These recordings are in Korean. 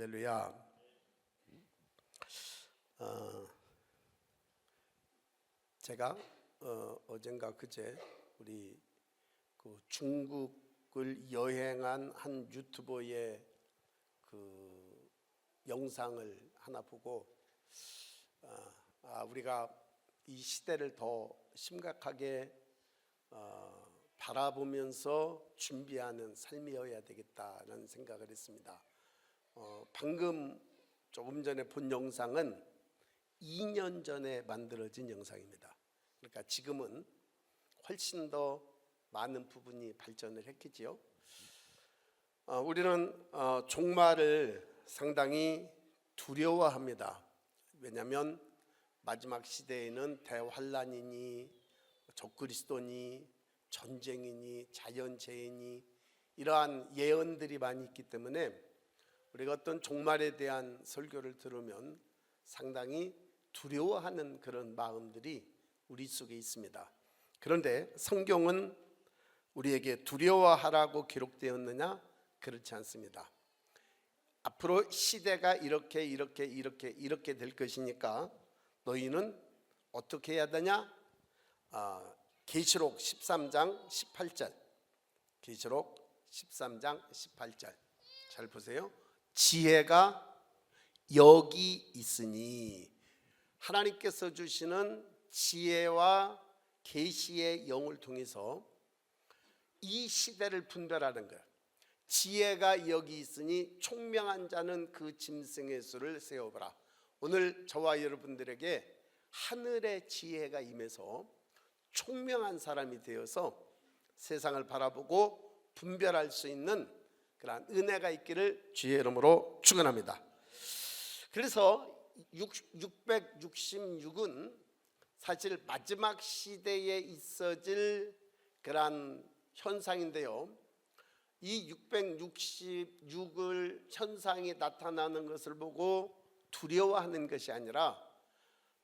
할렐루야. 제가 어젠가 그제 우리 그 중국을 여행한 한 유튜버의 그 영상을 하나 보고 우리가 이 시대를 더 심각하게 바라보면서 준비하는 삶이어야 되겠다는 생각을 했습니다. 방금 조금 전에 본 영상은 2년 전에 만들어진 영상입니다. 그러니까 지금은 훨씬 더 많은 부분이 발전을 했겠지요. 우리는 종말을 상당히 두려워합니다. 왜냐하면 마지막 시대에는 대환란이니 적그리스도니 전쟁이니 자연재해니 이러한 예언들이 많이 있기 때문에 우리가 어떤 종말에 대한 설교를 들으면 상당히 두려워하는 그런 마음들이 우리 속에 있습니다. 그런데 성경은 우리에게 두려워하라고 기록되었느냐? 그렇지 않습니다. 앞으로 시대가 이렇게 될 것이니까 너희는 어떻게 해야 되냐? 계시록 13장 18절. 계시록 13장 18절. 잘 보세요. 지혜가 여기 있으니, 하나님께서 주시는 지혜와 계시의 영을 통해서 이 시대를 분별하는 거예요. 지혜가 여기 있으니 총명한 자는 그 짐승의 수를 세어보라. 오늘 저와 여러분들에게 하늘의 지혜가 임해서 총명한 사람이 되어서 세상을 바라보고 분별할 수 있는 그러한 은혜가 있기를 주의 이름으로 축원합니다. 그래서 666은 사실 마지막 시대에 있어질 그러한 현상인데요, 이 666을 현상이 나타나는 것을 보고 두려워하는 것이 아니라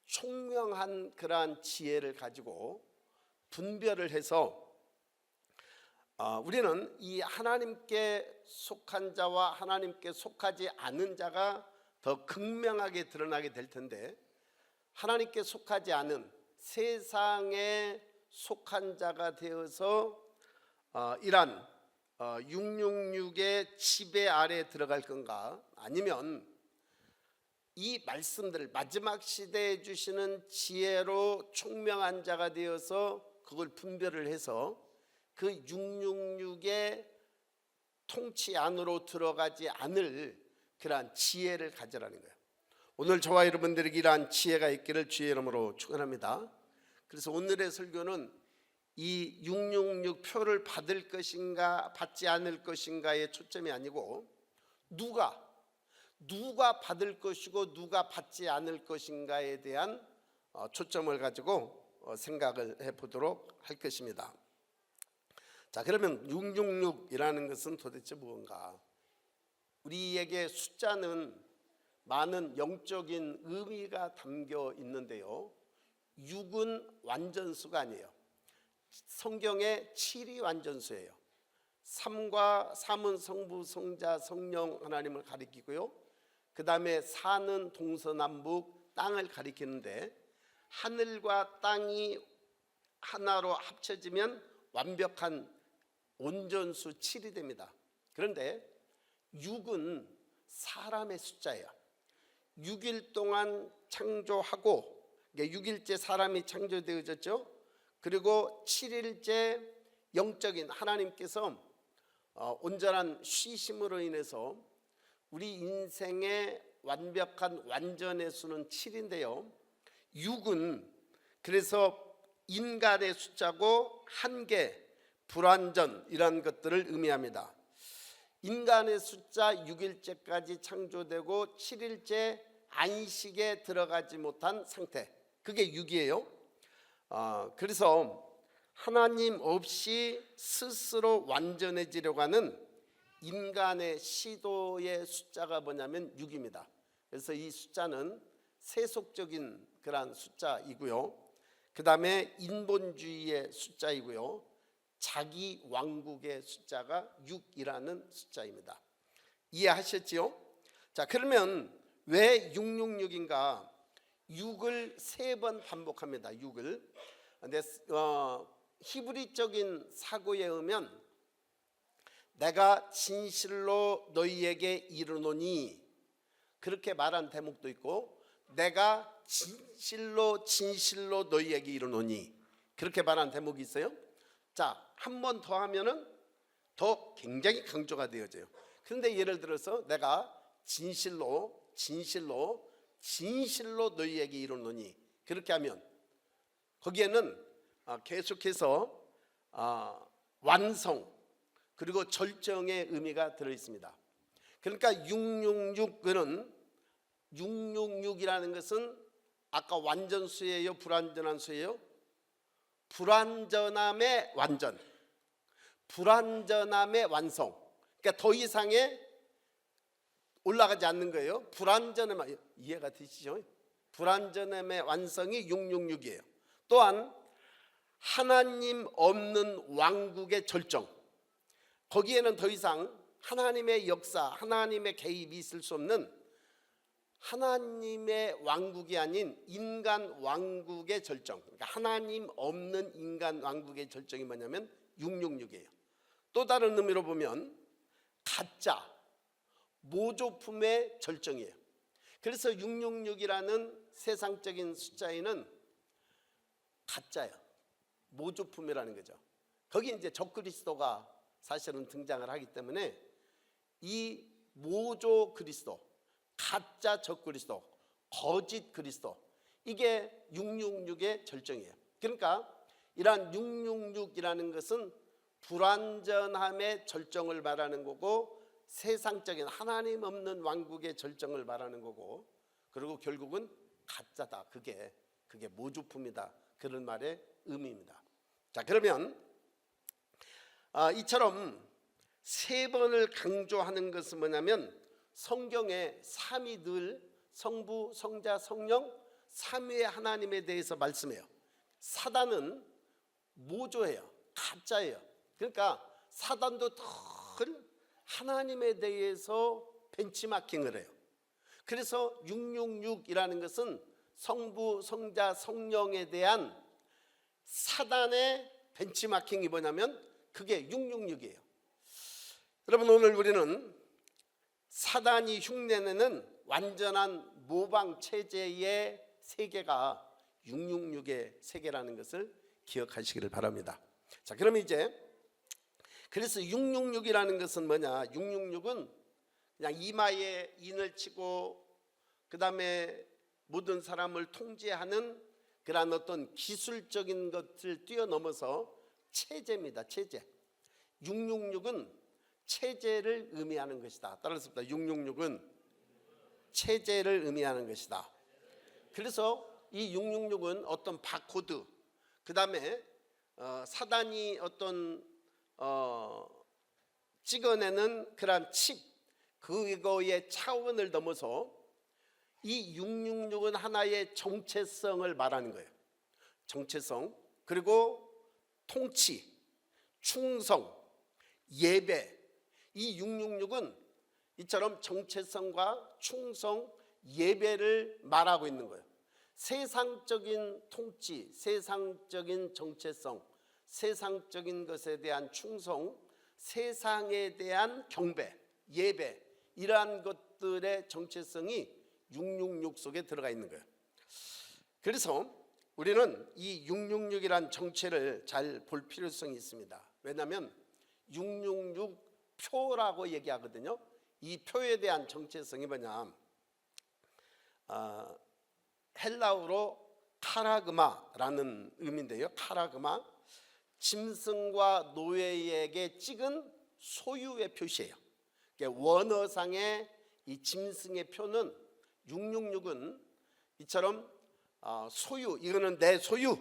총명한 그러한 지혜를 가지고 분별을 해서 우리는 이 하나님께 속한 자와 하나님께 속하지 않은 자가 더 극명하게 드러나게 될 텐데, 하나님께 속하지 않은 세상에 속한 자가 되어서 이란 666의 지배 아래에 들어갈 건가, 아니면 이 말씀들을 마지막 시대에 주시는 지혜로 총명한 자가 되어서 그걸 분별을 해서 그 666의 통치 안으로 들어가지 않을 그러한 지혜를 가져라는 거예요. 오늘 저와 여러분들에게 이러한 지혜가 있기를 주의 이름으로 축원합니다. 그래서 오늘의 설교는 이 666 표를 받을 것인가 받지 않을 것인가의 초점이 아니고 누가 받을 것이고 누가 받지 않을 것인가에 대한 초점을 가지고 생각을 해보도록 할 것입니다. 자, 그러면 666이라는 것은 도대체 무엇인가? 우리에게 숫자는 많은 영적인 의미가 담겨 있는데요, 6은 완전수가 아니에요. 성경에 7이 완전수예요. 3은 성부, 성자, 성령 하나님을 가리키고요, 그 다음에 4는 동서남북 땅을 가리키는데, 하늘과 땅이 하나로 합쳐지면 완벽한 온전수 7이 됩니다. 그런데 6은 사람의 숫자예요. 6일 동안 창조하고, 6일째 사람이 창조되어졌죠. 그리고 7일째 영적인 하나님께서 온전한 쉬심으로 인해서 우리 인생의 완벽한 완전의 수는 7인데요, 6은 그래서 인간의 숫자고 한계, 불완전 이런 것들을 의미합니다. 인간의 숫자 6일째까지 창조되고 7일째 안식에 들어가지 못한 상태, 그게 6이에요. 그래서 하나님 없이 스스로 완전해지려고 하는 인간의 시도의 숫자가 뭐냐면 6입니다. 그래서 이 숫자는 세속적인 그러한 숫자이고요, 그 다음에 인본주의의 숫자이고요, 자기 왕국의 숫자가 6이라는 숫자입니다. 이해하셨지요? 자, 그러면 왜 666인가? 6을 3번 반복합니다. 6을. 근데 히브리적인 사고에 의하면 내가 진실로 너희에게 이르노니 그렇게 말한 대목도 있고, 내가 진실로 너희에게 이르노니 그렇게 말한 대목이 있어요. 자, 한 번 더 하면은 더 굉장히 강조가 되어져요. 그런데 예를 들어서 내가 진실로 너희에게 이르노니 그렇게 하면 거기에는 계속해서 완성 그리고 절정의 의미가 들어 있습니다. 그러니까 666이라는 것은 아까 완전수예요, 불완전한 수예요? 불완전함의 완전, 불완전함의 완성. 그러니까 더 이상의 올라가지 않는 거예요. 불완전함, 이해가 되시죠? 불완전함의 완성이 666이에요. 또한 하나님 없는 왕국의 절정, 거기에는 더 이상 하나님의 역사, 하나님의 개입이 있을 수 없는 하나님의 왕국이 아닌 인간 왕국의 절정, 그러니까 하나님 없는 인간 왕국의 절정이 뭐냐면 666이에요. 또 다른 의미로 보면 가짜, 모조품의 절정이에요. 그래서 666이라는 세상적인 숫자에는 가짜예요. 모조품이라는 거죠. 거기 이제 적그리스도가 사실은 등장을 하기 때문에 이 모조 그리스도, 가짜 적그리스도, 거짓 그리스도, 이게 666의 절정이에요. 그러니까 이러한 666이라는 것은 불완전함의 절정을 말하는 거고, 세상적인 하나님 없는 왕국의 절정을 말하는 거고, 그리고 결국은 가짜다, 그게 모조품이다, 그런 말의 의미입니다. 자, 그러면 이처럼 3번을 강조하는 것은 뭐냐면 성경에 삼위 늘 성부, 성자, 성령 삼위의 하나님에 대해서 말씀해요. 사단은 모조예요, 가짜예요. 그러니까 사단도 늘 하나님에 대해서 벤치마킹을 해요. 그래서 666이라는 것은 성부, 성자, 성령에 대한 사단의 벤치마킹이 뭐냐면 그게 666이에요. 여러분, 오늘 우리는 사단이 흉내내는 완전한 모방 체제의 세계가 666의 세계라는 것을 기억하시기를 바랍니다. 자, 그럼 이제 그래서 666이라는 것은 뭐냐? 666은 그냥 이마에 인을 치고 그 다음에 모든 사람을 통제하는 그러한 어떤 기술적인 것을 뛰어넘어서 체제입니다. 체제. 666은 체제를 의미하는 것이다. 따라서 666은 체제를 의미하는 것이다. 그래서 이 666은 어떤 바코드, 그 다음에 사단이 어떤 찍어내는 그러한 칩, 그거의 차원을 넘어서 이 666은 하나의 정체성을 말하는 거예요. 정체성, 그리고 통치, 충성, 예배. 이 666은 이처럼 정체성과 충성, 예배를 말하고 있는 거예요. 세상적인 통치, 세상적인 정체성, 세상적인 것에 대한 충성, 세상에 대한 경배, 예배, 이러한 것들의 정체성이 666 속에 들어가 있는 거예요. 그래서 우리는 이 666이란 정체를 잘 볼 필요성이 있습니다. 왜냐하면 666 표라고 얘기하거든요. 이 표에 대한 정체성이 뭐냐? 헬라어로 카라그마라는 의미인데요. 카라그마, 짐승과 노예에게 찍은 소유의 표시예요. 원어상의 이 짐승의 표는 666은 이처럼 소유, 이거는 내 소유,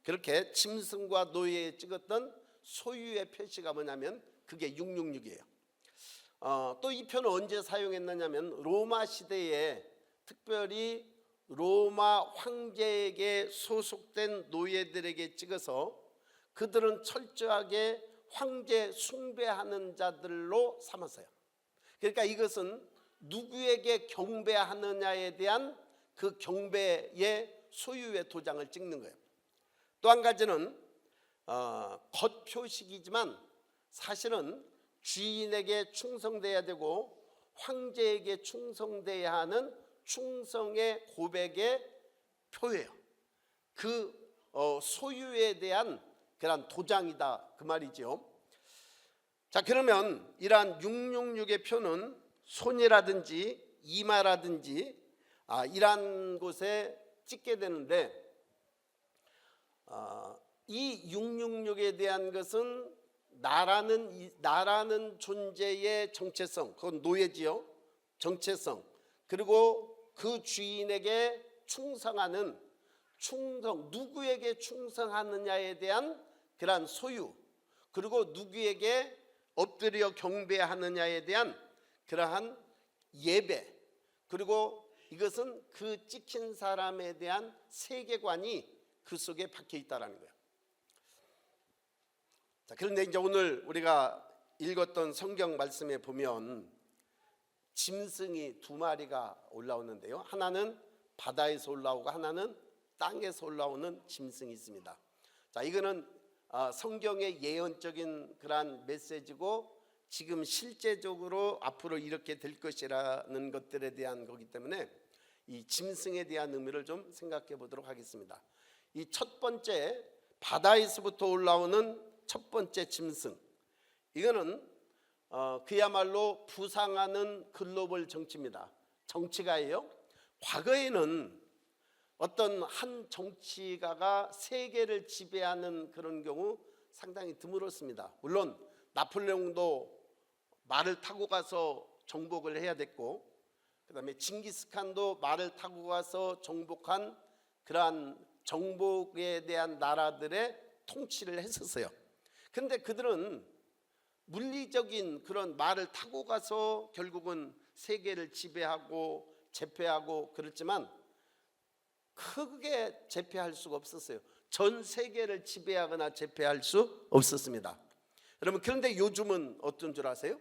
그렇게 짐승과 노예에 찍었던 소유의 표시가 뭐냐면 그게 666이에요. 또 이 표는 언제 사용했느냐면 로마 시대에 특별히 로마 황제에게 소속된 노예들에게 찍어서 그들은 철저하게 황제 숭배하는 자들로 삼았어요. 그러니까 이것은 누구에게 경배하느냐에 대한 그 경배의 소유의 도장을 찍는 거예요. 또 한 가지는 겉표식이지만 사실은 주인에게 충성돼야 되고 황제에게 충성돼야 하는 충성의 고백의 표예요. 그 소유에 대한 그런 도장이다 그 말이죠. 자, 그러면 이러한 666의 표는 손이라든지 이마라든지 이러한 곳에 찍게 되는데, 이 666에 대한 것은 나라는 존재의 정체성, 그건 노예지요. 정체성, 그리고 그 주인에게 충성하는 누구에게 충성하느냐에 대한 그러한 소유, 그리고 누구에게 엎드려 경배하느냐에 대한 그러한 예배, 그리고 이것은 그 찍힌 사람에 대한 세계관이 그 속에 박혀 있다라는 거예요. 자, 그런데 이제 오늘 우리가 읽었던 성경 말씀에 보면 짐승이 두 마리가 올라오는데요. 하나는 바다에서 올라오고 하나는 땅에서 올라오는 짐승이 있습니다. 자, 이거는 성경의 예언적인 그러한 메시지고 지금 실제적으로 앞으로 이렇게 될 것이라는 것들에 대한 거기 때문에 이 짐승에 대한 의미를 좀 생각해 보도록 하겠습니다. 이 첫 번째 바다에서부터 올라오는 첫 번째 짐승, 이거는 그야말로 부상하는 글로벌 정치입니다. 정치가예요. 과거에는 어떤 한 정치가가 세계를 지배하는 그런 경우 상당히 드물었습니다. 물론 나폴레옹도 말을 타고 가서 정복을 해야 됐고, 그다음에 징기스칸도 말을 타고 가서 정복한 그러한 정복에 대한 나라들의 통치를 했었어요. 그런데 그들은 물리적인 그런 말을 타고 가서 결국은 세계를 지배하고 제패하고 그랬지만 크게 제패할 수가 없었어요. 전 세계를 지배하거나 제패할 수 없었습니다. 여러분, 그런데 요즘은 어떤 줄 아세요?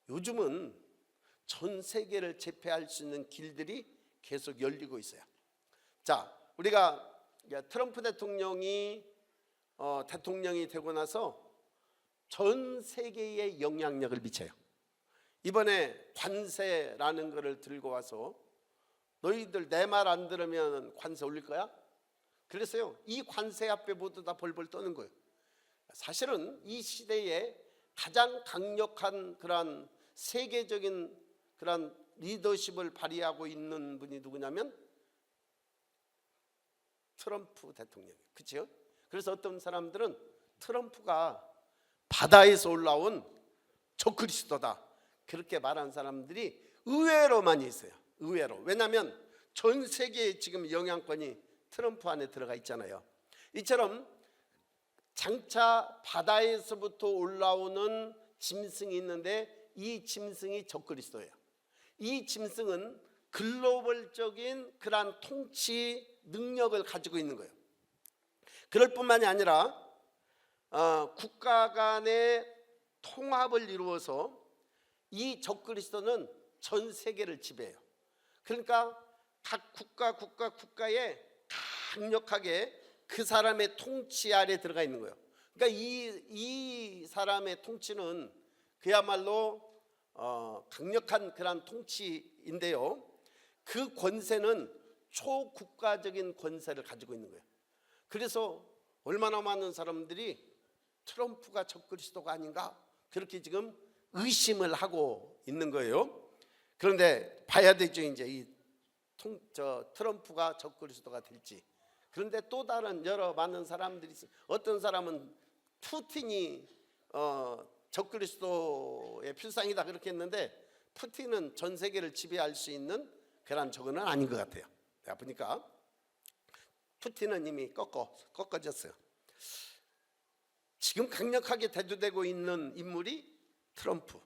요즘은 전 세계를 제패할 수 있는 길들이 계속 열리고 있어요. 자, 우리가 트럼프 대통령이 되고 나서 전 세계에 영향력을 미쳐요. 이번에 관세라는 것을 들고 와서 너희들 내 말 안 들으면 관세 올릴 거야? 그랬어요. 이 관세 앞에 모두 다 벌벌 떠는 거예요. 사실은 이 시대에 가장 강력한 그런 세계적인 그런 리더십을 발휘하고 있는 분이 누구냐면 트럼프 대통령이에요. 그렇죠? 그래서 어떤 사람들은 트럼프가 바다에서 올라온 적그리스도다 그렇게 말하는 사람들이 의외로 많이 있어요. 의외로. 왜냐하면 전 세계에 지금 영향권이 트럼프 안에 들어가 있잖아요. 이처럼 장차 바다에서부터 올라오는 짐승이 있는데 이 짐승이 적그리스도예요. 이 짐승은 글로벌적인 그러한 통치 능력을 가지고 있는 거예요. 그럴 뿐만이 아니라 국가 간의 통합을 이루어서 이 적그리스도는 전 세계를 지배해요. 그러니까 각 국가에 강력하게 그 사람의 통치 아래 들어가 있는 거예요. 그러니까 이 사람의 통치는 그야말로 강력한 그런 통치인데요. 그 권세는 초국가적인 권세를 가지고 있는 거예요. 그래서 얼마나 많은 사람들이 트럼프가 적그리스도가 아닌가 그렇게 지금 의심을 하고 있는 거예요. 그런데 봐야 되죠. 이제 트럼프가 적그리스도가 될지. 그런데 또 다른 여러 많은 사람들이 있어요. 어떤 사람은 푸틴이 적그리스도의 필상이다 그렇게 했는데 푸틴은 전 세계를 지배할 수 있는 그런 적은 아닌 것 같아요. 내가 보니까 푸틴은 이미 꺾어졌어요. 지금 강력하게 대두되고 있는 인물이 트럼프.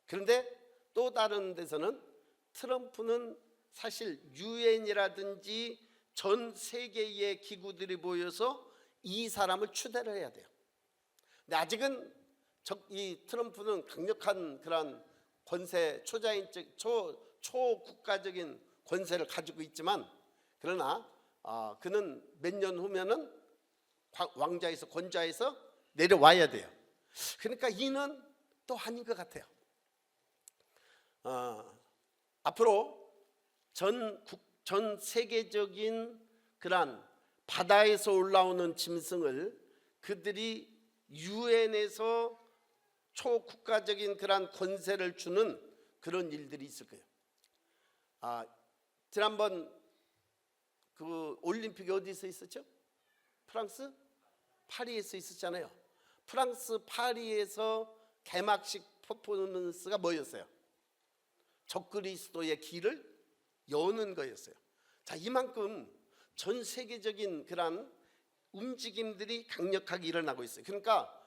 그런데 또 다른 데서는 트럼프는 사실 유엔이라든지 전 세계의 기구들이 모여서 이 사람을 추대를 해야 돼요. 근데 아직은 이 트럼프는 강력한 그런 권세 초국가적인 권세를 가지고 있지만, 그러나 그는 몇 년 후면은 왕좌에서 권좌에서 내려와야 돼요. 그러니까 이는 또 아닌 것 같아요. 앞으로 전 세계적인 그러한 바다에서 올라오는 짐승을 그들이 유엔에서 초국가적인 그러한 권세를 주는 그런 일들이 있을 거예요. 지난번 그 올림픽이 어디서 있었죠? 프랑스 파리에서 있었잖아요. 프랑스 파리에서 개막식 퍼포먼스가 뭐였어요? 적그리스도의 길을 여는 거였어요. 자, 이만큼 전 세계적인 그런 움직임들이 강력하게 일어나고 있어요. 그러니까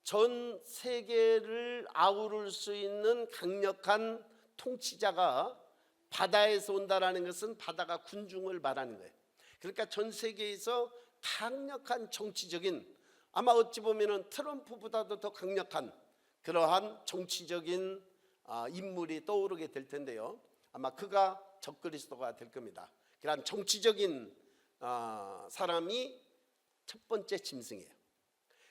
전 세계를 아우를 수 있는 강력한 통치자가 바다에서 온다라는 것은 바다가 군중을 말하는 거예요. 그러니까 전 세계에서 강력한 정치적인, 아마 어찌 보면은 트럼프보다도 더 강력한 그러한 정치적인 인물이 떠오르게 될 텐데요. 아마 그가 적그리스도가 될 겁니다. 그러한 정치적인 사람이 첫 번째 짐승이에요.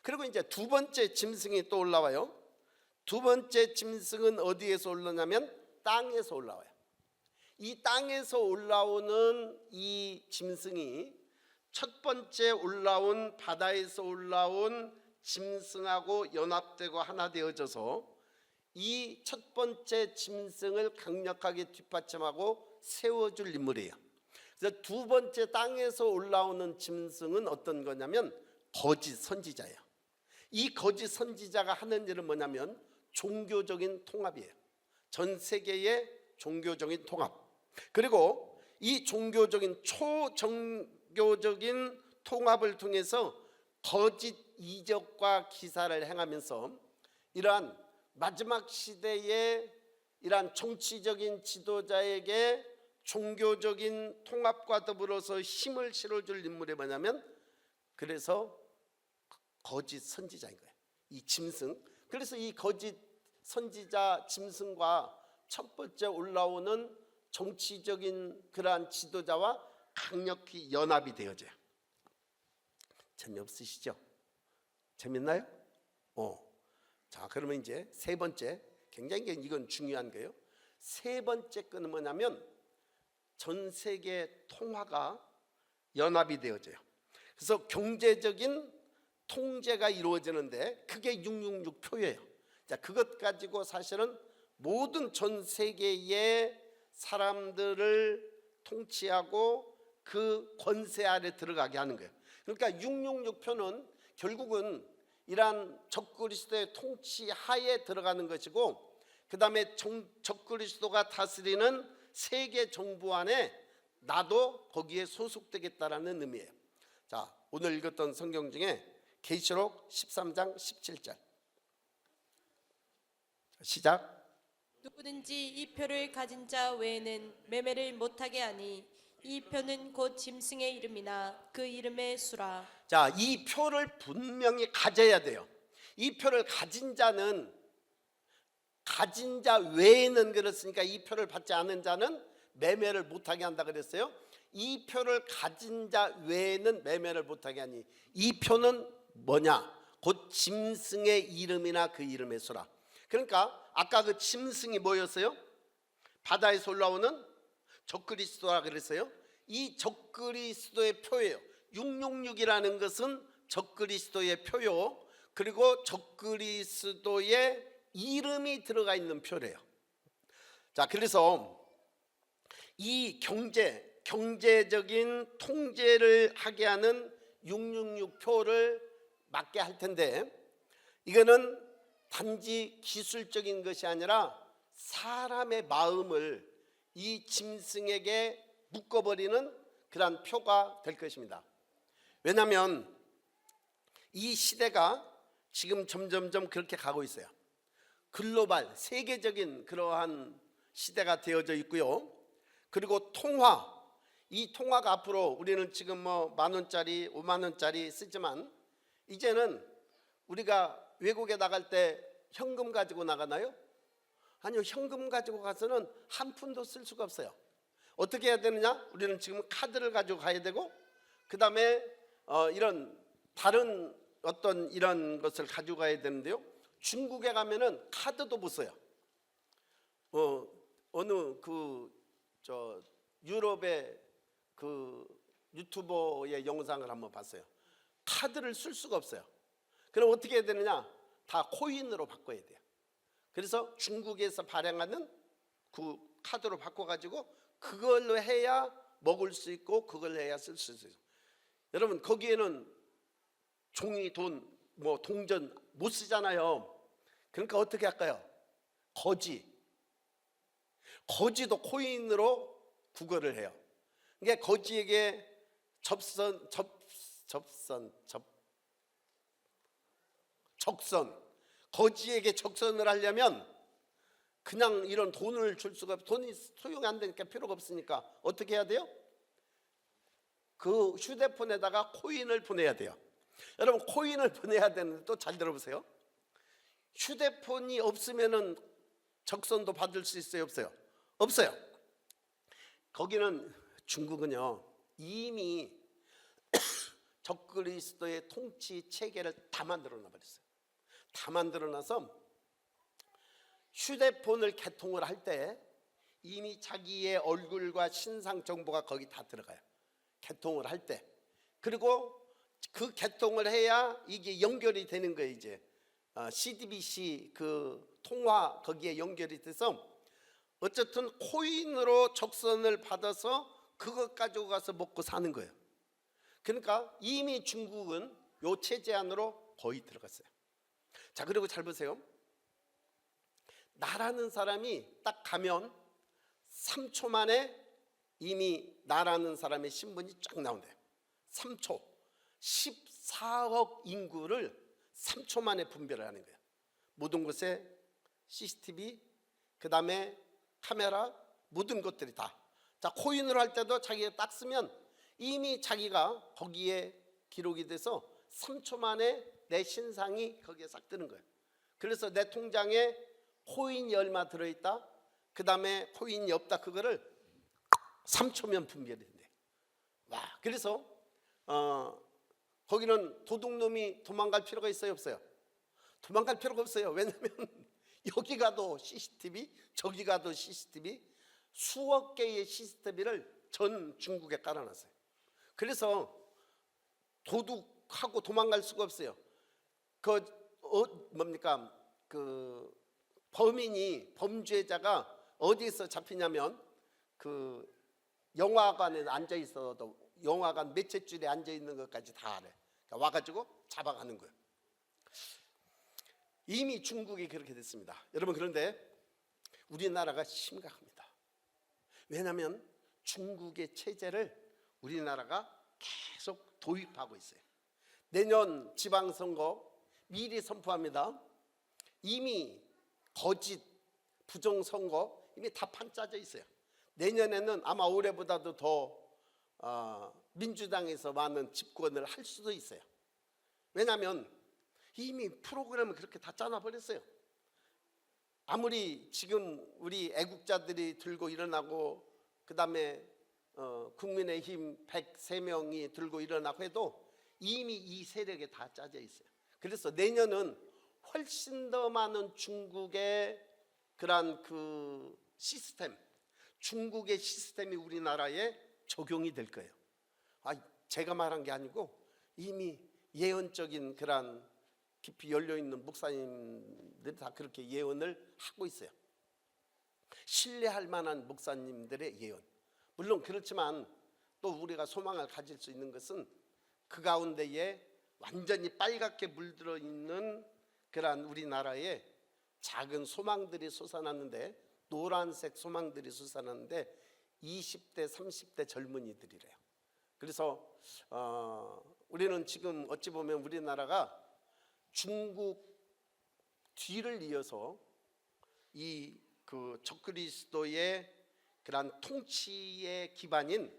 그리고 이제 두 번째 짐승이 또 올라와요. 두 번째 짐승은 어디에서 올라오냐면 땅에서 올라와요. 이 땅에서 올라오는 이 짐승이 첫 번째 올라온 바다에서 올라온 짐승하고 연합되고 하나 되어져서 이 첫 번째 짐승을 강력하게 뒷받침하고 세워줄 인물이에요. 그래서 두 번째 땅에서 올라오는 짐승은 어떤 거냐면 거짓 선지자예요. 이 거짓 선지자가 하는 일은 뭐냐면 종교적인 통합이에요. 전 세계의 종교적인 통합. 그리고 이 종교적인 초종교적인 통합을 통해서 거짓 이적과 기사를 행하면서 이러한 마지막 시대의 이러한 정치적인 지도자에게 종교적인 통합과 더불어서 힘을 실어줄 인물이 뭐냐면, 그래서 거짓 선지자인 거예요. 이 짐승. 그래서 이 거짓 선지자 짐승과 첫 번째 올라오는 정치적인 그러한 지도자와 강력히 연합이 되어져요. 재미없으시죠? 재밌나요? 자, 그러면 이제 세 번째, 굉장히 이건 중요한 거예요. 세 번째 거는 뭐냐면 전 세계 통화가 연합이 되어져요. 그래서 경제적인 통제가 이루어지는데 그게 666 표예요. 자, 그것 가지고 사실은 모든 전 세계의 사람들을 통치하고 그 권세 아래 들어가게 하는 거예요. 그러니까 666 표는 결국은 이러한 적그리스도의 통치 하에 들어가는 것이고, 그 다음에 적그리스도가 다스리는 세계 정부 안에 나도 거기에 소속되겠다라는 의미예요. 자, 오늘 읽었던 성경 중에 계시록 13장 17절 시작. 누구든지 이 표를 가진 자 외에는 매매를 못하게 하니 이 표는 곧 짐승의 이름이나 그 이름의 수라. 자, 이 표를 분명히 가져야 돼요. 이 표를 가진 자는, 가진 자 외에는 그렇으니까 이 표를 받지 않은 자는 매매를 못하게 한다 그랬어요. 이 표를 가진 자 외에는 매매를 못하게 하니, 이 표는 뭐냐? 곧 짐승의 이름이나 그 이름의 수라. 그러니까 아까 그 짐승이 뭐였어요? 바다에서 올라오는 적그리스도라 그랬어요. 이 적그리스도의 표예요. 666이라는 것은 적그리스도의 표요. 그리고 적그리스도의 이름이 들어가 있는 표래요. 자, 그래서 이 경제적인 통제를 하게 하는 666 표를 맡게 할 텐데, 이거는 단지 기술적인 것이 아니라 사람의 마음을 이 짐승에게 묶어버리는 그러한 표가 될 것입니다. 왜냐하면 이 시대가 지금 점점점 그렇게 가고 있어요. 글로벌 세계적인 그러한 시대가 되어져 있고요. 그리고 통화, 이 통화가 앞으로 우리는 지금 뭐 10,000원짜리 50,000원짜리 쓰지만 이제는 우리가 외국에 나갈 때 현금 가지고 나가나요? 아니요, 현금 가지고 가서는 한 푼도 쓸 수가 없어요. 어떻게 해야 되느냐? 우리는 지금 카드를 가지고 가야 되고, 그 다음에 이런 다른 어떤 이런 것을 가지고 가야 되는데요. 중국에 가면은 카드도 못 써요. 어느 유럽의 그 유튜버의 영상을 한번 봤어요. 카드를 쓸 수가 없어요. 그럼 어떻게 해야 되느냐? 다 코인으로 바꿔야 돼요. 그래서 중국에서 발행하는 그 카드로 바꿔가지고 그걸로 해야 먹을 수 있고 그걸 해야 쓸 수 있어요. 여러분, 거기에는 종이, 돈, 뭐 동전 못 쓰잖아요. 그러니까 어떻게 할까요? 거지도 코인으로 구걸을 해요. 그러니까 거지에게 거지에게 적선을 하려면 그냥 이런 돈을 줄 수가 없어요. 돈이 소용이 안 되니까 필요가 없으니까 어떻게 해야 돼요? 그 휴대폰에다가 코인을 보내야 돼요. 여러분, 코인을 보내야 되는데 또 잘 들어보세요. 휴대폰이 없으면은 적선도 받을 수 있어요, 없어요? 없어요. 거기는 중국은요, 이미 적그리스도의 통치 체계를 다 만들어 놔버렸어요. 다 만들어 놔서 휴대폰을 개통을 할 때 이미 자기의 얼굴과 신상 정보가 거기 다 들어가요. 개통을 할 때. 그리고 그 개통을 해야 이게 연결이 되는 거예요. 이제 CDBC 그 통화 거기에 연결이 돼서 어쨌든 코인으로 적선을 받아서 그것 가지고 가서 먹고 사는 거예요. 그러니까 이미 중국은 요 체제 안으로 거의 들어갔어요. 자, 그리고 잘 보세요. 나라는 사람이 딱 가면 3초 만에 이미 나라는 사람의 신분이 쫙 나온대요. 3초. 14억 인구를 3초 만에 분별을 하는 거예요. 모든 곳에 CCTV, 그 다음에 카메라, 모든 것들이 다. 자, 코인으로 할 때도 자기가 딱 쓰면 이미 자기가 거기에 기록이 돼서 3초 만에 내 신상이 거기에 싹 뜨는 거예요. 그래서 내 통장에 코인이 얼마 들어있다, 그 다음에 코인이 없다, 그거를 3초면 분별이 된대. 와, 그래서 거기는 도둑놈이 도망갈 필요가 있어요, 없어요? 도망갈 필요가 없어요. 왜냐하면 여기 가도 CCTV, 저기 가도 CCTV, 수억 개의 CCTV를 전 중국에 깔아놨어요. 그래서 도둑하고 도망갈 수가 없어요. 그 범죄자가 어디서 잡히냐면 그 영화관에 앉아 있어도 영화관 몇째 줄에 앉아 있는 것까지 다 알아요. 그러니까 와가지고 잡아가는 거예요. 이미 중국이 그렇게 됐습니다. 여러분, 그런데 우리나라가 심각합니다. 왜냐하면 중국의 체제를 우리나라가 계속 도입하고 있어요. 내년 지방선거 미리 선포합니다. 이미 거짓 부정선거 이미 다 판짜져 있어요. 내년에는 아마 올해보다도 더 민주당에서 많은 집권을 할 수도 있어요. 왜냐하면 이미 프로그램을 그렇게 다 짜놔버렸어요. 아무리 지금 우리 애국자들이 들고 일어나고 그 다음에 국민의힘 103명이 들고 일어나고 해도 이미 이 세력에 다 짜져 있어요. 그래서 내년은 훨씬 더 많은 중국의 그러한 그 시스템, 중국의 시스템이 우리나라에 적용이 될 거예요. 제가 말한 게 아니고 이미 예언적인 그러한 깊이 열려있는 목사님들이 다 그렇게 예언을 하고 있어요. 신뢰할 만한 목사님들의 예언. 물론 그렇지만 또 우리가 소망을 가질 수 있는 것은 그 가운데에 완전히 빨갛게 물들어 있는 그러한 우리나라에 작은 소망들이 솟아났는데, 노란색 소망들이 솟아났는데 20대 30대 젊은이들이래요. 그래서 우리는 지금 어찌 보면 우리나라가 중국 뒤를 이어서 이 그 적그리스도의 그러한 통치의 기반인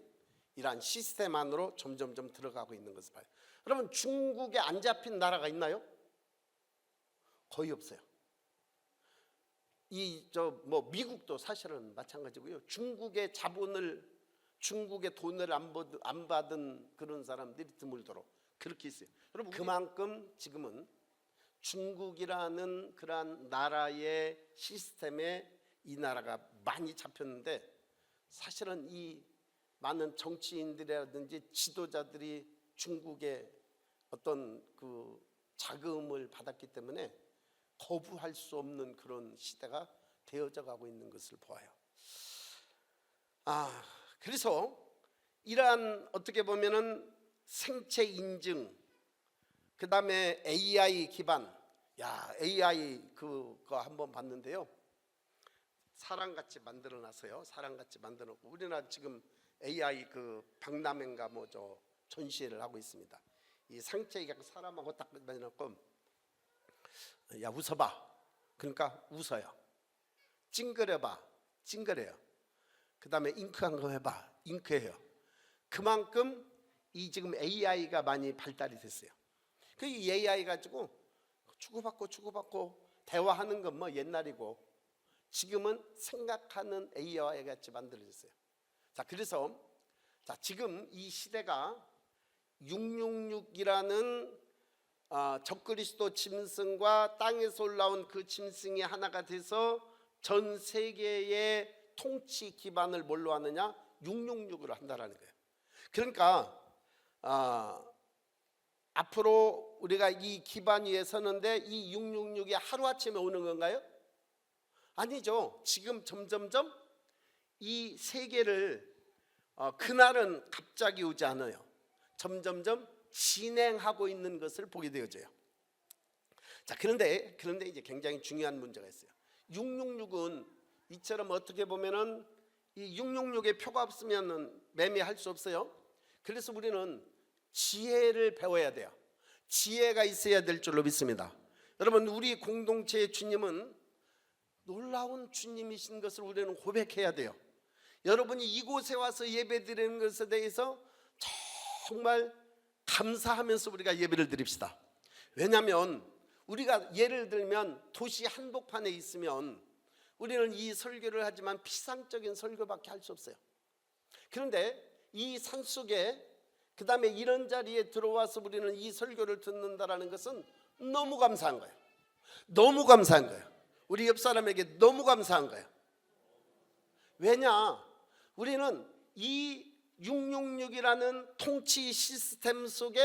이러한 시스템 안으로 점점점 들어가고 있는 것을 봐요. 여러분, 중국에 안 잡힌 나라가 있나요? 거의 없어요. 미국도 사실은 마찬가지고요. 중국의 돈을 안 받은 그런 사람들이 드물도록 그렇게 있어요. 여러분, 그만큼 지금은 중국이라는 그러한 나라의 시스템에 이 나라가 많이 잡혔는데, 사실은 이 많은 정치인들이라든지 지도자들이 중국의 어떤 그 자금을 받았기 때문에 거부할 수 없는 그런 시대가 되어져 가고 있는 것을 보아요. 그래서 이러한 어떻게 보면은 생체 인증, 그 다음에 AI 기반, AI 그거 한번 봤는데요. 사람같이 만들어놨어요. 사람같이 만들어놓고 우리나라 지금 AI 그 박람회인가 전시회를 하고 있습니다. 이 상체 그냥 사람하고 딱 만들어놓고, 야 웃어봐, 그러니까 웃어요. 찡그려봐, 찡그려요. 그 다음에 잉크 한 거 해봐, 잉크해요. 그만큼 이 지금 AI가 많이 발달이 됐어요. 그 이 AI 가지고 주고받고 대화하는 건 뭐 옛날이고, 지금은 생각하는 AI 같이 만들어졌어요. 그래서 지금 이 시대가 666이라는 적그리스도 짐승과 땅에서 올라온 그 짐승이 하나가 돼서 전 세계의 통치 기반을 뭘로 하느냐? 666으로 한다라는 거예요. 그러니까 앞으로 우리가 이 기반 위에 서는데 이 666이 하루아침에 오는 건가요? 아니죠. 지금 점점점 이 세계를 그날은 갑자기 오지 않아요. 점점점 진행하고 있는 것을 보게 되어져요. 그런데 이제 굉장히 중요한 문제가 있어요. 666은 이처럼 어떻게 보면은 이 666의 표가 없으면 매매할 수 없어요. 그래서 우리는 지혜를 배워야 돼요. 지혜가 있어야 될 줄로 믿습니다. 여러분, 우리 공동체의 주님은 놀라운 주님이신 것을 우리는 고백해야 돼요. 여러분이 이곳에 와서 예배드리는 것에 대해서 정말 감사하면서 우리가 예배를 드립시다. 왜냐하면 우리가 예를 들면 도시 한복판에 있으면 우리는 이 설교를 하지만 피상적인 설교밖에 할 수 없어요. 그런데 이 산속에 그 다음에 이런 자리에 들어와서 우리는 이 설교를 듣는다라는 것은 너무 감사한 거예요. 너무 감사한 거예요. 우리 옆 사람에게 너무 감사한 거예요. 왜냐? 우리는 이 666이라는 통치 시스템 속에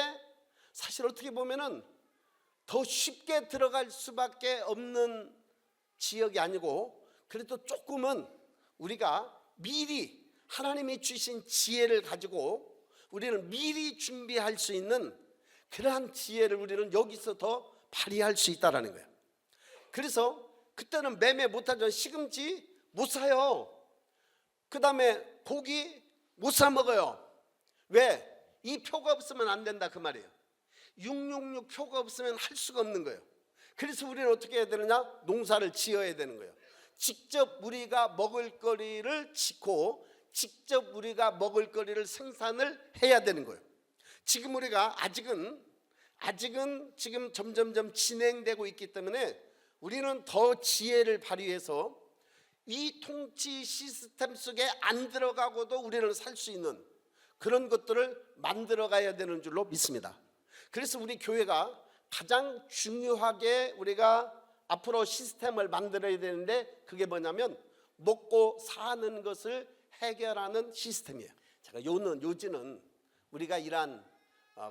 사실 어떻게 보면은 더 쉽게 들어갈 수밖에 없는 지역이 아니고, 그래도 조금은 우리가 미리 하나님이 주신 지혜를 가지고 우리는 미리 준비할 수 있는 그러한 지혜를 우리는 여기서 더 발휘할 수 있다라는 거예요. 그래서 그때는 매매 못하죠. 시금치 못 사요. 그 다음에 고기 못 사 먹어요. 왜? 이 표가 없으면 안 된다 그 말이에요. 666 표가 없으면 할 수가 없는 거예요. 그래서 우리는 어떻게 해야 되느냐? 농사를 지어야 되는 거예요. 직접 우리가 먹을 거리를 짓고 직접 우리가 먹을 거리를 생산을 해야 되는 거예요. 지금 우리가 아직은 지금 점점점 진행되고 있기 때문에 우리는 더 지혜를 발휘해서 이 통치 시스템 속에 안 들어가고도 우리는 살 수 있는 그런 것들을 만들어 가야 되는 줄로 믿습니다. 그래서 우리 교회가 가장 중요하게 우리가 앞으로 시스템을 만들어야 되는데, 그게 뭐냐면 먹고 사는 것을 해결하는 시스템이에요. 요지는 우리가 이러한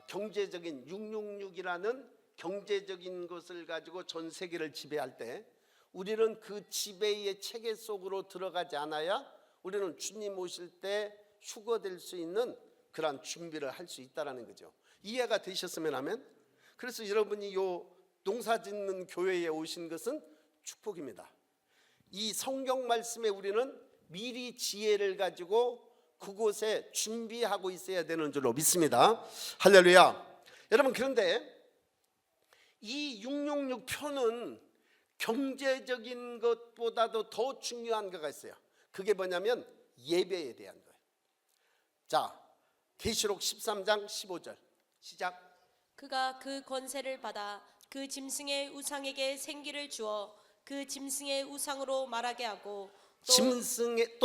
경제적인 666이라는 경제적인 것을 가지고 전 세계를 지배할 때 우리는 그 지배의 체계 속으로 들어가지 않아야 우리는 주님 오실 때 휴거될 수 있는 그러한 준비를 할 수 있다는 거죠. 이해가 되셨으면 하면. 그래서 여러분이 요 농사짓는 교회에 오신 것은 축복입니다. 이 성경 말씀에 우리는 미리 지혜를 가지고 그곳에 준비하고 있어야 되는 줄로 믿습니다. 할렐루야. 여러분, 그런데 이 666 표는 경제적인 것보다도 더 중요한 거가 있어요. 그게 뭐냐면 예배에 대한 거예요. 자, 계시록 13장 15절 시작. 그가 그 권세를 받아 그 짐승의 우상에게 생기를 주어 그 짐승의 우상으로 말하게 하고 짐승의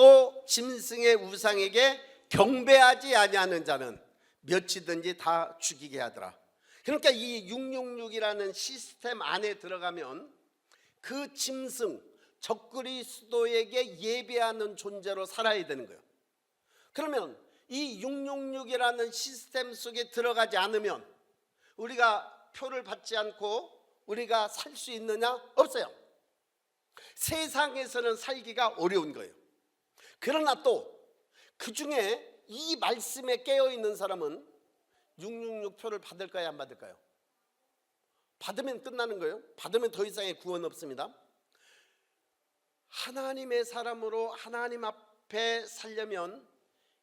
우상에게 경배하지 아니하는 자는 몇이든지 다 죽이게 하더라. 그러니까 이 666이라는 시스템 안에 들어가면 그 짐승 적그리스도에게 예배하는 존재로 살아야 되는 거예요. 그러면 이 666이라는 시스템 속에 들어가지 않으면 우리가 표를 받지 않고 우리가 살 수 있느냐? 없어요. 세상에서는 살기가 어려운 거예요. 그러나 또 그 중에 이 말씀에 깨어있는 사람은 666 표를 받을까요? 안 받을까요? 받으면 끝나는 거예요. 받으면 더 이상의 구원 없습니다. 하나님의 사람으로 하나님 앞에 살려면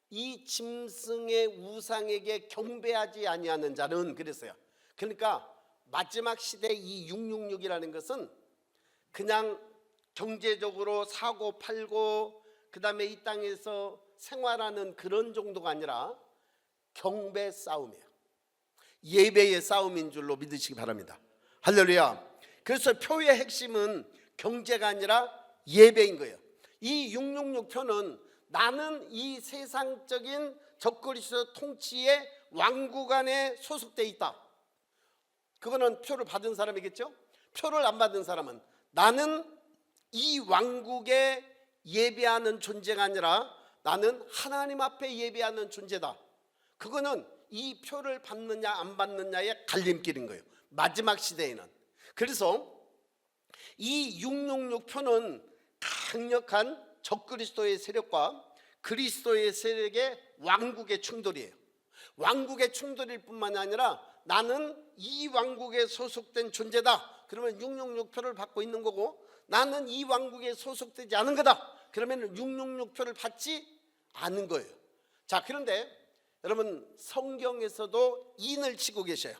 이 짐승의 우상에게 경배하지 아니하는 자는, 그랬어요. 그러니까 마지막 시대 이 666이라는 것은 그냥 경제적으로 사고 팔고 그 다음에 이 땅에서 생활하는 그런 정도가 아니라 경배 싸움이에요. 예배의 싸움인 줄로 믿으시기 바랍니다. 할렐루야. 그래서 표의 핵심은 경제가 아니라 예배인 거예요. 이 666표는 나는 이 세상적인 적그리스도 통치의 왕국 안에 소속되어 있다. 그거는 표를 받은 사람이겠죠. 표를 안 받은 사람은 나는 이 왕국에 예배하는 존재가 아니라 나는 하나님 앞에 예배하는 존재다. 그거는 이 표를 받느냐 안 받느냐의 갈림길인 거예요. 마지막 시대에는. 그래서 이 666표는 강력한 적그리스도의 세력과 그리스도의 세력의 왕국의 충돌이에요. 왕국의 충돌일 뿐만 아니라 나는 이 왕국에 소속된 존재다. 그러면 666표를 받고 있는 거고, 나는 이 왕국에 소속되지 않은 거다. 그러면 666표를 받지 않은 거예요. 자, 그런데 여러분 성경에서도 인을 치고 계셔요.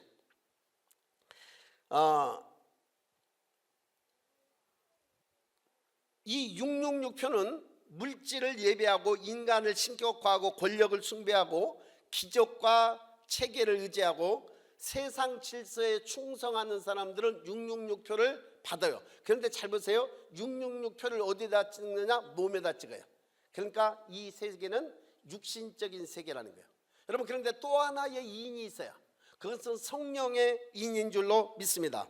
이 666표는 물질을 예배하고 인간을 신격화하고 권력을 숭배하고 기적과 체계를 의지하고 세상 질서에 충성하는 사람들은 666표를 받아요. 그런데 잘 보세요. 666표를 어디다 찍느냐? 몸에다 찍어요. 그러니까 이 세계는 육신적인 세계라는 거예요. 여러분, 그런데 또 하나의 인이 있어요. 그것은 성령의 인인 줄로 믿습니다.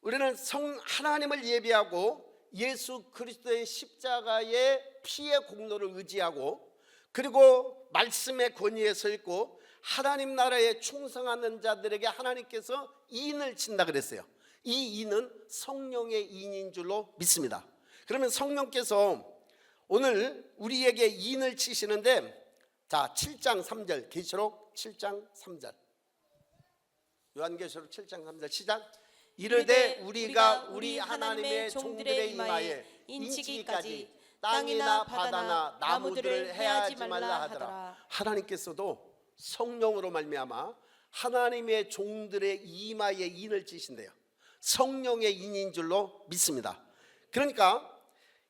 우리는 하나님을 예배하고 예수 그리스도의 십자가의 피의 공로를 의지하고 그리고 말씀의 권위에 서 있고 하나님 나라에 충성하는 자들에게 하나님께서 인을 친다 그랬어요. 이 인은 성령의 인인 줄로 믿습니다. 그러면 성령께서 오늘 우리에게 인을 치시는데, 자 7장 3절 계시록 7장 3절 요한계시록 7장 3절 시작. 이르되 우리가 우리 하나님의 종들의 이마에 인치기까지 땅이나 바다나 나무들을 해하지 말라 하더라. 하나님께서도 성령으로 말미암아 하나님의 종들의 이마에 인을 치신대요. 성령의 인인 줄로 믿습니다. 그러니까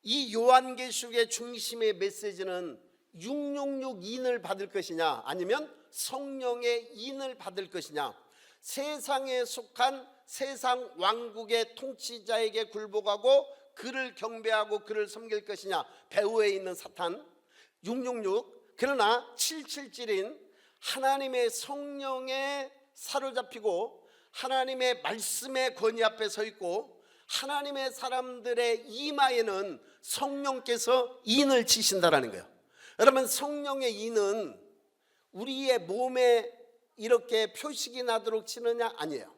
이 요한계시록의 중심의 메시지는 666 인을 받을 것이냐 아니면 성령의 인을 받을 것이냐, 세상에 속한 세상 왕국의 통치자에게 굴복하고 그를 경배하고 그를 섬길 것이냐, 배후에 있는 사탄 666. 그러나 777인 하나님의 성령에 사로잡히고 하나님의 말씀의 권위 앞에 서 있고 하나님의 사람들의 이마에는 성령께서 인을 치신다라는 거예요. 여러분, 성령의 인은 우리의 몸에 이렇게 표식이 나도록 치느냐? 아니에요.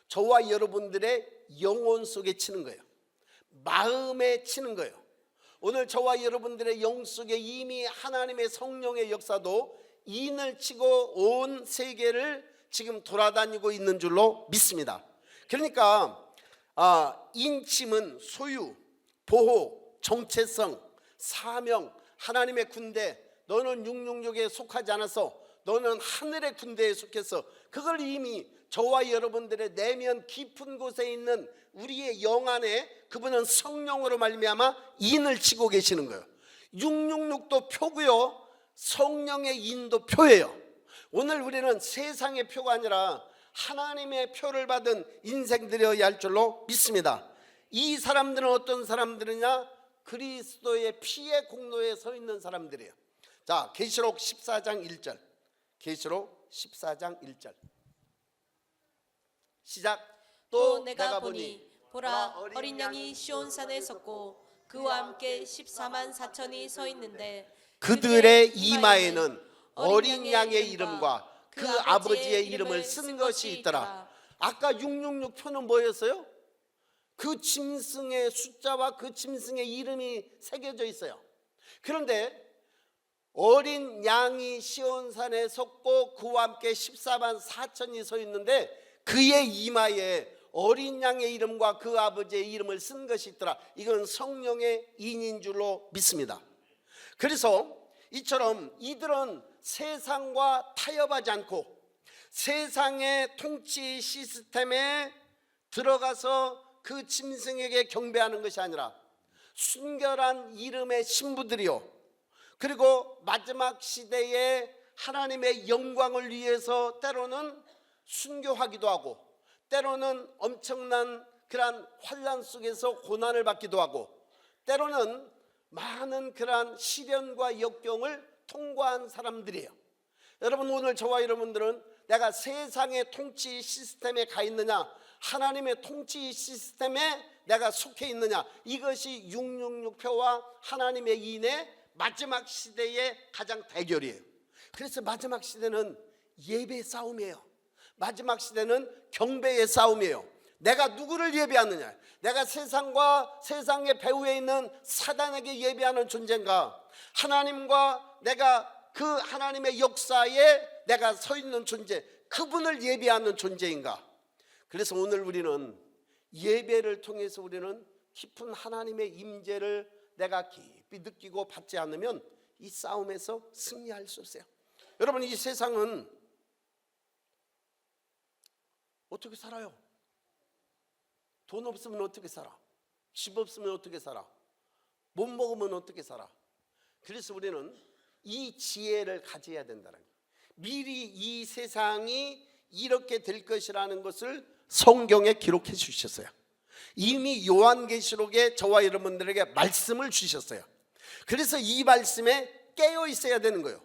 저와 여러분들의 영혼 속에 치는 거예요. 마음에 치는 거예요. 오늘 저와 여러분들의 영 속에 이미 하나님의 성령의 역사도 인을 치고 온 세계를 지금 돌아다니고 있는 줄로 믿습니다. 그러니까 인침은 소유, 보호, 정체성, 사명, 하나님의 군대, 너는 666에 속하지 않아서 너는 하늘의 군대에 속해서, 그걸 이미 저와 여러분들의 내면 깊은 곳에 있는 우리의 영 안에 그분은 성령으로 말미암아 인을 치고 계시는 거예요. 666도 표고요, 성령의 인도 표예요. 오늘 우리는 세상의 표가 아니라 하나님의 표를 받은 인생들이어야 할 줄로 믿습니다. 이 사람들은 어떤 사람들이냐? 그리스도의 피의 공로에 서 있는 사람들이에요. 자, 계시록 14장 1절. 계시록 14장 1절. 시작. 또 내가 보니 보라 어린 양이 시온산에 섰고 그와 함께 14만 4천이 서 있는데 그들의 이마에는 어린 양의 이름과 그 아버지의 이름을 쓴 것이 있더라. 아까 666 표는 뭐였어요? 그 짐승의 숫자와 그 짐승의 이름이 새겨져 있어요. 그런데 어린 양이 시온산에 섰고 그와 함께 14만 4천이 서 있는데 그의 이마에 어린 양의 이름과 그 아버지의 이름을 쓴 것이 있더라. 이건 성령의 인인 줄로 믿습니다. 그래서 이처럼 이들은 세상과 타협하지 않고 세상의 통치 시스템에 들어가서 그 짐승에게 경배하는 것이 아니라 순결한 이름의 신부들이요, 그리고 마지막 시대에 하나님의 영광을 위해서 때로는 순교하기도 하고 때로는 엄청난 그러한 환난 속에서 고난을 받기도 하고 때로는 많은 그러한 시련과 역경을 통과한 사람들이에요. 여러분, 오늘 저와 여러분들은 내가 세상의 통치 시스템에 가 있느냐, 하나님의 통치 시스템에 내가 속해 있느냐, 이것이 666표와 하나님의 인의 마지막 시대의 가장 대결이에요. 그래서 마지막 시대는 예배 싸움이에요. 마지막 시대는 경배의 싸움이에요. 내가 누구를 예배하느냐, 내가 세상과 세상의 배후에 있는 사단에게 예배하는 존재인가, 하나님과 내가 그 하나님의 역사에 내가 서 있는 존재, 그분을 예배하는 존재인가. 그래서 오늘 우리는 예배를 통해서 우리는 깊은 하나님의 임재를 내가 깊이 느끼고 받지 않으면 이 싸움에서 승리할 수 없어요. 여러분, 이 세상은 어떻게 살아요? 돈 없으면 어떻게 살아? 집 없으면 어떻게 살아? 못 먹으면 어떻게 살아? 그래서 우리는 이 지혜를 가져야 된다는 거예요. 미리 이 세상이 이렇게 될 것이라는 것을 성경에 기록해 주셨어요. 이미 요한계시록에 저와 여러분들에게 말씀을 주셨어요. 그래서 이 말씀에 깨어 있어야 되는 거예요.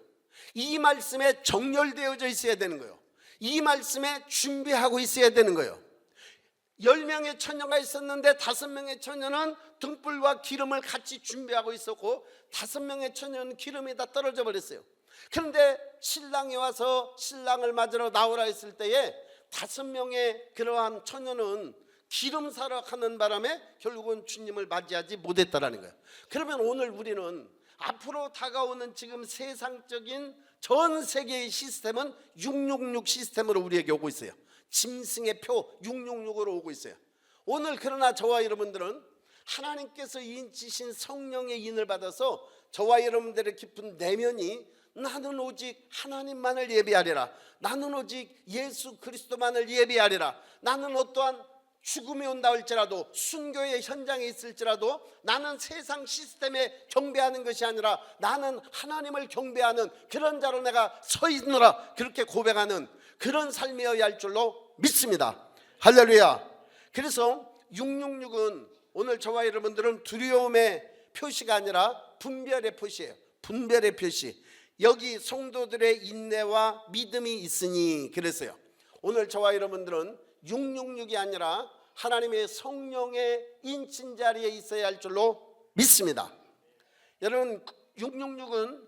이 말씀에 정렬되어져 있어야 되는 거예요. 이 말씀에 준비하고 있어야 되는 거예요. 10명의 처녀가 있었는데 5명의 처녀는 등불과 기름을 같이 준비하고 있었고 5명의 처녀는 기름이 다 떨어져 버렸어요. 그런데 신랑이 와서 신랑을 맞으러 나오라 했을 때에 5명의 그러한 처녀는 기름 사러 가는 바람에 결국은 주님을 맞이하지 못했다라는 거예요. 그러면 오늘 우리는 앞으로 다가오는 지금 세상적인 전 세계의 시스템은 666 시스템으로 우리에게 오고 있어요. 짐승의 표 666으로 오고 있어요. 오늘 그러나 저와 여러분들은 하나님께서 인치신 성령의 인을 받아서 저와 여러분들의 깊은 내면이 나는 오직 하나님만을 예배하리라, 나는 오직 예수 그리스도만을 예배하리라, 나는 어떠한 죽음이 온다 할지라도 순교의 현장에 있을지라도 나는 세상 시스템에 경배하는 것이 아니라 나는 하나님을 경배하는 그런 자로 내가 서 있노라, 그렇게 고백하는 그런 삶이어야 할 줄로 믿습니다. 할렐루야. 그래서 666은 오늘 저와 여러분들은 두려움의 표시가 아니라 분별의 표시예요. 분별의 표시. 여기 성도들의 인내와 믿음이 있으니 그랬어요. 오늘 저와 여러분들은 666이 아니라 하나님의 성령의 인친 자리에 있어야 할 줄로 믿습니다. 여러분, 666은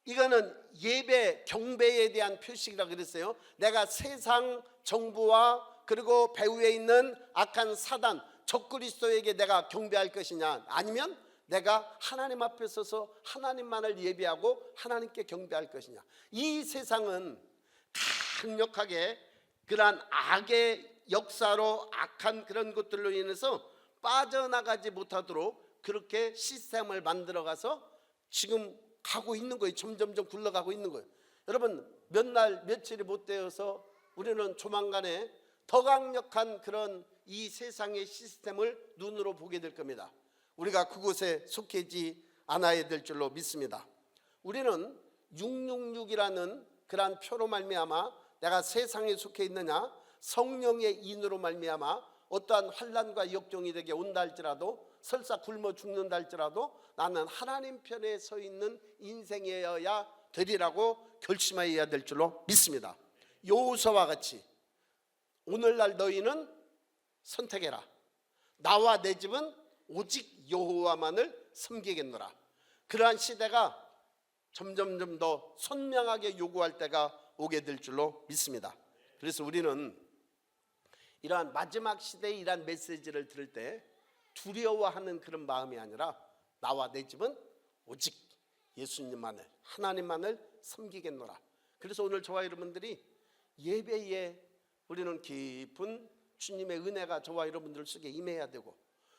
이거는 예배, 경배에 대한 표시라 그랬어요. 내가 세상 정부와 그리고 배후에 있는 악한 사단, 적그리스도에게 내가 경배할 것이냐, 아니면 내가 하나님 앞에 서서 하나님만을 예배하고 하나님께 경배할 것이냐. 이 세상은 강력하게 그러한 악의 역사로 악한 그런 것들로 인해서 빠져나가지 못하도록 그렇게 시스템을 만들어가서 지금 가고 있는 거예요. 점점점 굴러가고 있는 거예요. 여러분, 몇 날 며칠이 못 되어서 우리는 조만간에 더 강력한 그런 이 세상의 시스템을 눈으로 보게 될 겁니다. 우리가 그곳에 속해지 않아야 될 줄로 믿습니다. 우리는 666이라는 그러한 표로 말미암아 내가 세상에 속해 있느냐, 성령의 인으로 말미암아 어떠한 환난과 역경이 되게 온다 할지라도, 설사 굶어 죽는다 할지라도 나는 하나님 편에 서 있는 인생이어야 되리라고 결심해야 될 줄로 믿습니다. 여호수아와 같이 오늘날 너희는 선택해라. 나와 내 집은 오직 여호와만을 섬기겠노라. 그러한 시대가 점점 더 선명하게 요구할 때가 오게 될 줄로 믿습니다. 그래서 우리는 이러한 마지막 시대의 이러한 메시지를 들을 때 두려워하는 그런 마음이 아니라 나와 내 집은 오직 예수님만을, 하나님만을 섬기겠노라. 그래서 오늘 저와 여러분들이 예배에 우리는 깊은 주님의 은혜가 저와 여러분들 속에 임해야 되고,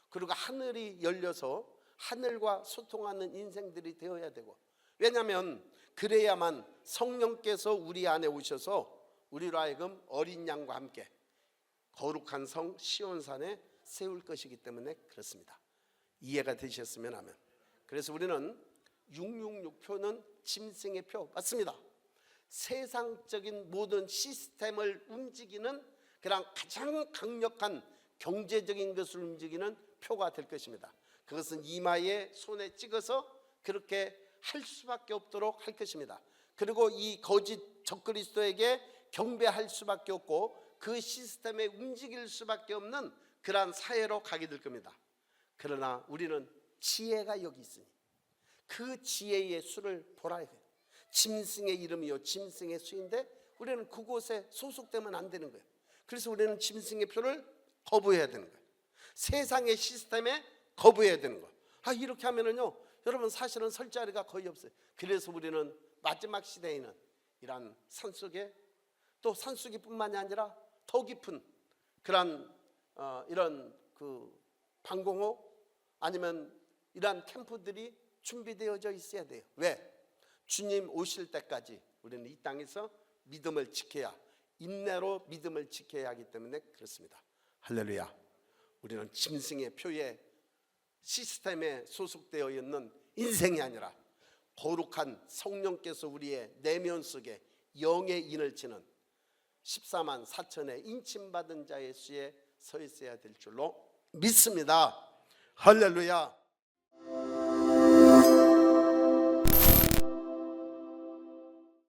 그리고 하늘이 열려서 하늘과 소통하는 인생들이 되어야 되고, 왜냐하면 그래야만 성령께서 우리 안에 오셔서 우리로 하여금 어린 양과 함께 거룩한 성 시온산에 세울 것이기 때문에 그렇습니다. 이해가 되셨으면 하면. 그래서 우리는 666표는 짐승의 표 맞습니다. 세상적인 모든 시스템을 움직이는 그런 가장 강력한 경제적인 것을 움직이는 표가 될 것입니다. 그것은 이마에 손에 찍어서 그렇게 할 수밖에 없도록 할 것입니다. 그리고 이 거짓 적그리스도에게 경배할 수밖에 없고 그 시스템에 움직일 수밖에 없는 그러한 사회로 가게 될 겁니다. 그러나 우리는 지혜가 여기 있으니 그 지혜의 수를 보라 해요. 짐승의 이름이요 짐승의 수인데 우리는 그곳에 소속되면 안 되는 거예요. 그래서 우리는 짐승의 표를 거부해야 되는 거예요. 세상의 시스템에 거부해야 되는 거예요. 이렇게 하면은요 여러분 사실은 설 자리가 거의 없어요. 그래서 우리는 마지막 시대에는 이러한 산속에, 또 산속이뿐만이 아니라 더 깊은 그런 이런 그 방공호 아니면 이러한 캠프들이 준비되어져 있어야 돼요. 왜? 주님 오실 때까지 우리는 이 땅에서 믿음을 지켜야, 인내로 믿음을 지켜야 하기 때문에 그렇습니다. 할렐루야. 우리는 짐승의 표에 시스템에 소속되어 있는 인생이 아니라 거룩한 성령께서 우리의 내면 속에 영의 인을 치는 14만 4천의 인침받은 자의 수에 서 있어야 될 줄로 믿습니다. 할렐루야.